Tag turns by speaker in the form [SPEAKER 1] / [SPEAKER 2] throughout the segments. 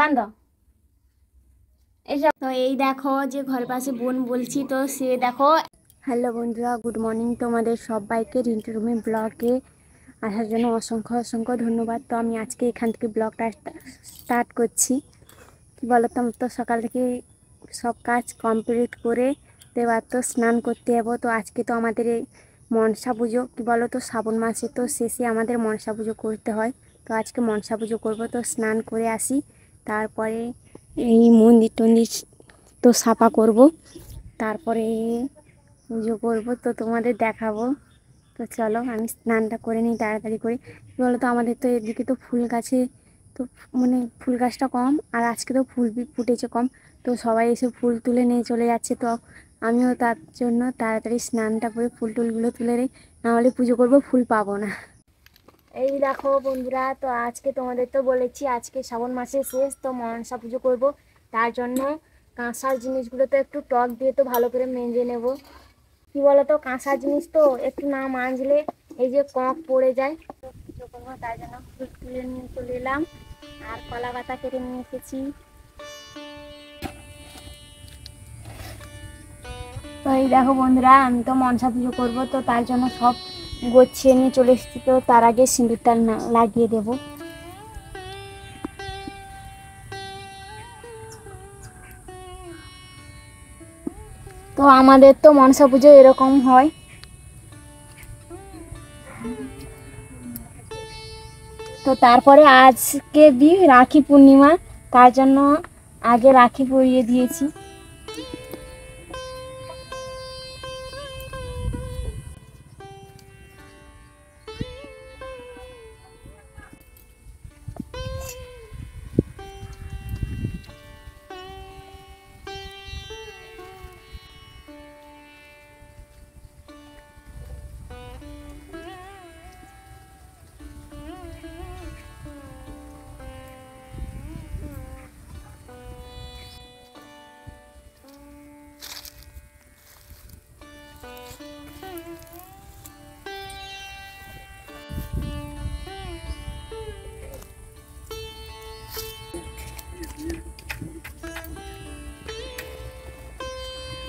[SPEAKER 1] বান্ধ এইসব। তো এই দেখো যে ঘরের পাশে বোন বলছি, তো সে দেখো। হ্যালো বন্ধুরা, গুড মর্নিং তোমাদের সবাইকে রিন্টু রুমি ব্লগে আসার জন্য অসংখ্য অসংখ্য ধন্যবাদ। তো আমি আজকে এখান থেকে ব্লগটা স্টার্ট করছি। কী বলো তো, তো সকাল থেকে সব কাজ কমপ্লিট করে এবার তো স্নান করতে যাবো। তো আজকে তো আমাদের এই মনসা পুজো, কী বলো তো, শ্রাবণ মাসে তো শেষে আমাদের মনসা পুজো করতে হয়। তো আজকে মনসা পুজো করবো, তো স্নান করে আসি, তারপরে এই মন্দির টন্দির তো সাফা করব, তারপরে পুজো করব, তো তোমাদের দেখাবো। তো চলো আমি স্নানটা করে নিই তাড়াতাড়ি করে। কী বলো তো, আমাদের তো এদিকে তো ফুল গাছে তো মানে ফুল গাছটা কম, আর আজকে তো ফুল ফুটেছে কম, তো সবাই এসে ফুল তুলে নিয়ে চলে যাচ্ছে। তো আমিও তার জন্য তাড়াতাড়ি স্নানটা করে ফুল টুলগুলো তুলে নিই, নাহলে পুজো করব ফুল পাবো না। এই দেখো বন্ধুরা, তো আজকে তোমাদের তো বলেছি আজকে শ্রাবণ মাসের শেষ, তো মনসা পুজো করব। তার জন্য কাঁসার জিনিসগুলো তো একটু টক দিয়ে তো ভালো করে মেজে নেব। কি বলো তো, কাঁসার জিনিস তো একটু না মাজলে এই যে কক পড়ে যায়। তো পুজো করবো তাই জন্য ফুল তুলে নিয়ে চলে এলাম, আর কলা পাতা কেটে নিয়ে এসেছি। তো এই দেখো বন্ধুরা, আমি তো মনসা পুজো করবো, তো তার জন্য সব গুছিয়ে নিয়ে চলে এসেছি। তো তার আগে সিঁদুরটা লাগিয়ে দেবো। তো আমাদের তো মনসা পুজো এরকম হয়। তো তারপরে আজকে রাখি পূর্ণিমা, তার জন্য আগে রাখি পরিয়ে দিয়েছি।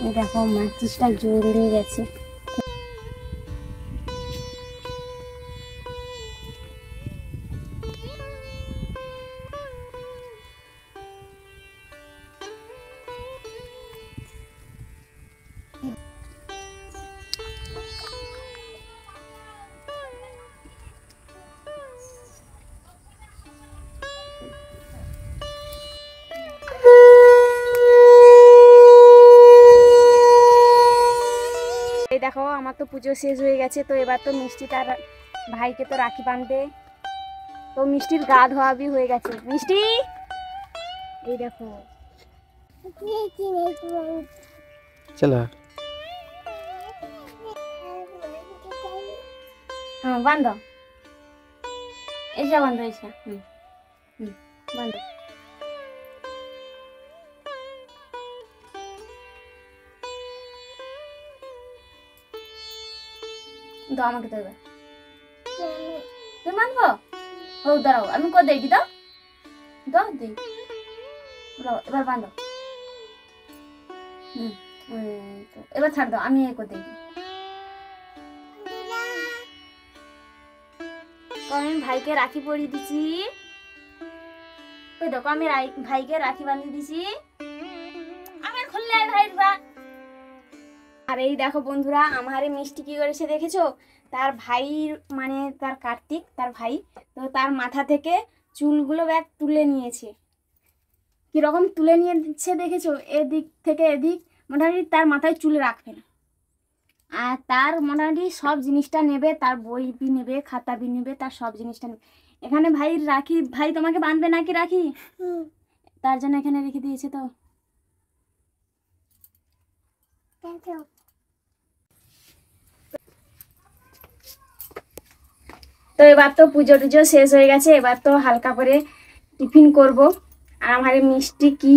[SPEAKER 1] এই দেখো মাচিসটা জ্বলে গেছে। এই দেখো আমার তো পুজো শেষ হয়ে গেছে, তো এবার তো মিষ্টি তার ভাইকে তো রাখি বাঁধবে। তো মিষ্টির গা ধোয়াবি হয়ে গেছে। মিষ্টি এই দেখো,
[SPEAKER 2] চলো
[SPEAKER 1] হ্যাঁ বান্ধ, এসা বান্ধ, এসা। হুম হুম, বান্ধ। দাও আমাকে, তো এবার তুমি বাঁধবো। হোক দাঁড়াও, আমি করে দিই, দাও দাও দিই, এবার বাঁধো। হুম, এবার ছাড় দাও, আমি করে দিই। তো আমি ভাইকে রাখি পরিয়ে দিছি। ওই দেখো আমি ভাইকে রাখি বাঁধিয়ে দিছি। আমার খুললে ভাই। আর এই দেখো বন্ধুরা, আমার মিষ্টি কি করেছে দেখেছো? তার ভাই মানে তার কার্তিক, তার ভাই, তো তার মাথা থেকে চুলগুলো ব্যাগ তুলে নিয়েছে। কিরকম তুলে নিয়ে দিচ্ছে দেখেছো? এদিক থেকে এদিক মোটামুটি তার মাথায় চুল রাখবে না, আর তার মোটামুটি সব জিনিসটা নেবে, তার বই বি নেবে, খাতা বি নেবে, তার সব জিনিসটা নেবে। এখানে ভাইয়ের রাখি, ভাই তোমাকে বাঁধবে নাকি রাখি? তার জন্য এখানে রেখে দিয়েছে। তো তো এবার তো পুজো টুজো শেষ হয়ে গেছে, এবার তো হালকা করে টিফিন করব। আর আমার মিষ্টি কি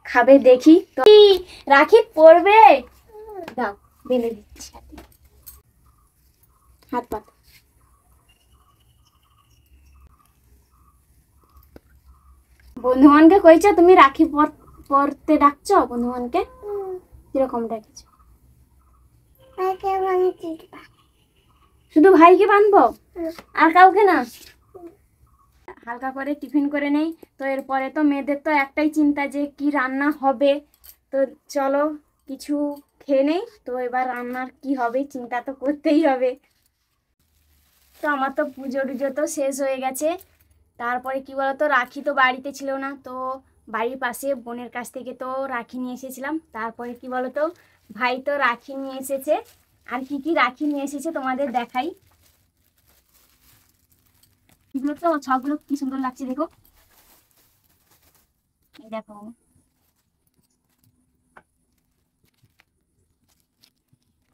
[SPEAKER 1] খাবে দেখি। তো রাখি পড়বে, দাও বেঁধে দিচ্ছি হাত পাত। বন্ধুমানকে কইছো তুমি রাখি পরতে ডাকছো বন্ধুমানকে? কিরকম ডাকছো? শুধু ভাইকে বাঁধবো আর কাউকে না? হালকা করে টিফিন করে নেই তো, এরপরে তো মেয়েদের তো একটাই চিন্তা যে কি রান্না হবে। তো চলো কিছু খেয়ে নেই, তো এবার রান্নার কি হবে চিন্তা তো করতেই হবে। তো আমার তো পুজো টুজো তো শেষ হয়ে গেছে। তারপরে কি বলতো, রাখি তো বাড়িতে ছিল না, তো বাড়ির পাশে বোনের কাছ থেকে তো রাখি নিয়ে এসেছিলাম। তারপরে কি বলতো, ভাই তো রাখি নিয়ে এসেছে। আর কি কি রাখি নিয়ে এসেছে তোমাদের দেখাই। এগুলো তো সবগুলো কি সুন্দর লাগছে দেখো, এই দেখো।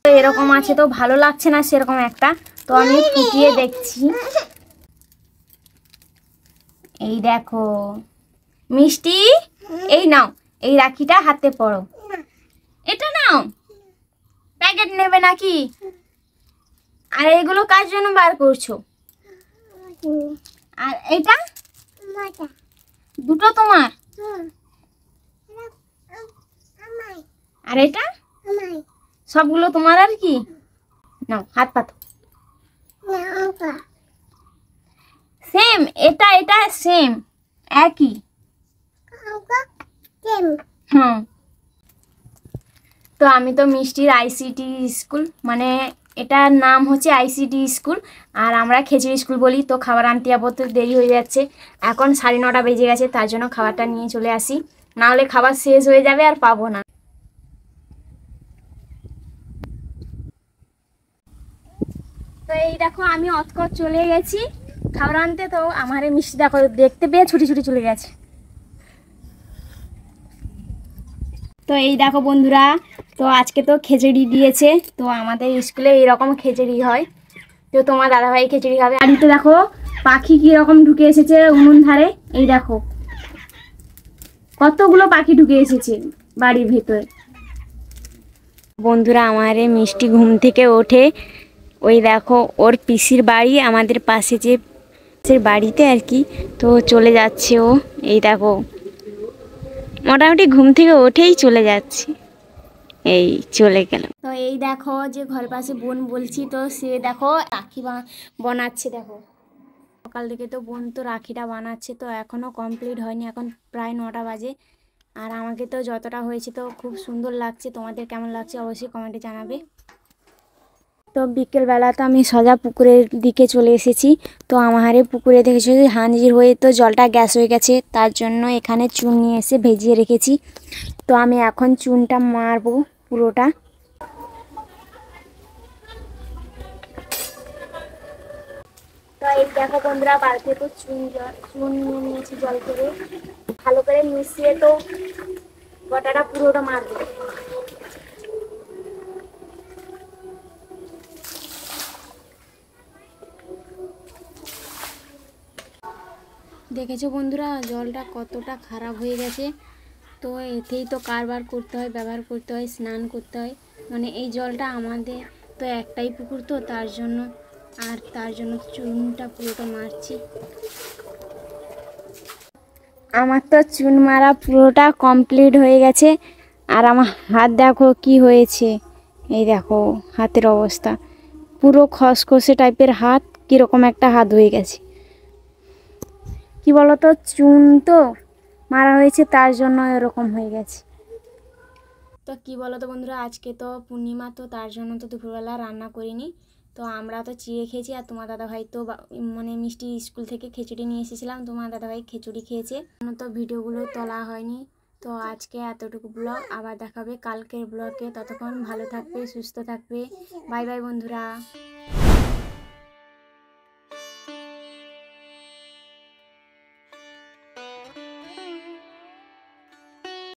[SPEAKER 1] তো এরকম আছে, তো ভালো লাগছে না সেরকম একটা, তো আমি ফুটিয়ে দেখছি। এই দেখো মিষ্টি, এই নাও, এই রাখিটা হাতে পরো। এটা নাও, প্যাকেট নেবে নাকি? আর এগুলো কার জন্য বার করছো? আর এটা দুটো তোমার, আর এটা সবগুলো তোমার। আর কি নাও, হাত পাতো। সেম, এটা এটা সেম, একই। হুম। তো আমি তো মিষ্টির আইসিটি স্কুল, মানে এটার নাম হচ্ছে আইসিটি স্কুল, আর আমরা খেজুরি স্কুল বলি। তো খাবার আনতে যাবো, তো দেরি হয়ে যাচ্ছে, এখন 9:30 বেজে গেছে, তার জন্য খাবারটা নিয়ে চলে আসি, না হলে খাবার শেষ হয়ে যাবে আর পাবো না। তো এই দেখো আমি অতকর চলে গেছি খাবার আনতে, তো আমার এই মিষ্টি দেখো দেখতে পেয়ে ছুটি ছুটি চলে গেছে। তো এই দেখো বন্ধুরা, তো আজকে তো খিচুড়ি দিয়েছে, তো আমাদের স্কুলে এইরকম খিচুড়ি হয়। তো তোমার দাদাভাই খিচুড়ি খাবে। বাড়িতে দেখো পাখি কিরকম ঢুকে এসেছে উনুন ধারে, এই দেখো কতগুলো পাখি ঢুকে এসেছে বাড়ির ভিতরে। বন্ধুরা আমার এই মিষ্টি ঘুম থেকে ওঠে, ওই দেখো ওর পিসির বাড়ি আমাদের পাশে, যে বাড়িতে আর কি, তো চলে যাচ্ছে ও। এই দেখো মোটামুটি ঘুম থেকে উঠেই চলে যাচ্ছে, এই চলে গেল। তো এই দেখো যে ঘর পাশে বোন বলছি, তো সে দেখো রাখি বানাচ্ছে। দেখো সকাল থেকে তো বোন তো রাখিটা বানাচ্ছে, তো এখনো কমপ্লিট হয়নি, এখন প্রায় 9টা বাজে। আর আমাকে তো যতটা হয়েছে তো খুব সুন্দর লাগছে, তোমাদের কেমন লাগছে অবশ্যই কমেন্টে জানাবে। তো বিকেলবেলা তো আমি সোজা পুকুরের দিকে চলে এসেছি। তো আমার পুকুরে দেখেছি হাঁজির হয়ে তো জলটা গ্যাস হয়ে গেছে, তার জন্য এখানে চুন নিয়ে এসে ভেজিয়ে রেখেছি। তো আমি এখন চুনটা মারবো পুরোটা। তো এই দেখো বন্ধুরা, বাড়িতে তো চুন নিয়ে নিয়েছি, জল করে ভালো করে মিশিয়ে তো গোটাটা পুরোটা মারবো। দেখেছো বন্ধুরা জলটা কতটা খারাপ হয়ে গেছে, তো এতেই তো কারবার করতে হয়, ব্যবহার করতে হয়, স্নান করতে হয়। মানে এই জলটা আমাদের তো একটাই পুকুর, তো তার জন্য চুনটা পুরোটা মারছি। আমার তো চুন মারা পুরোটা কমপ্লিট হয়ে গেছে, আর আমার হাত দেখো কি হয়েছে, এই দেখো হাতের অবস্থা পুরো খসখসে টাইপের হাত, কীরকম একটা হাত হয়ে গেছে। কি বলতো চুন তো মারা হয়েছে, তার জন্য এরকম হয়ে গেছে। তো কি বলতো বন্ধুরা, আজকে তো পূর্ণিমা, তো তার জন্য তো দুপুরবেলা রান্না করিনি। তো আমরা তো চিড়ে খেয়েছি, আর তোমার দাদাভাই তো মানে মিষ্টি স্কুল থেকে খিচুড়ি নিয়ে এসেছিলাম, তোমার দাদাভাই খিচুড়ি খেয়েছে, তো ভিডিওগুলো তোলা হয়নি। তো আজকে এতটুকু ব্লগ, আবার দেখাবে কালকের ব্লগে। ততক্ষণ ভালো থাকবে, সুস্থ থাকবে, বাই বাই বন্ধুরা।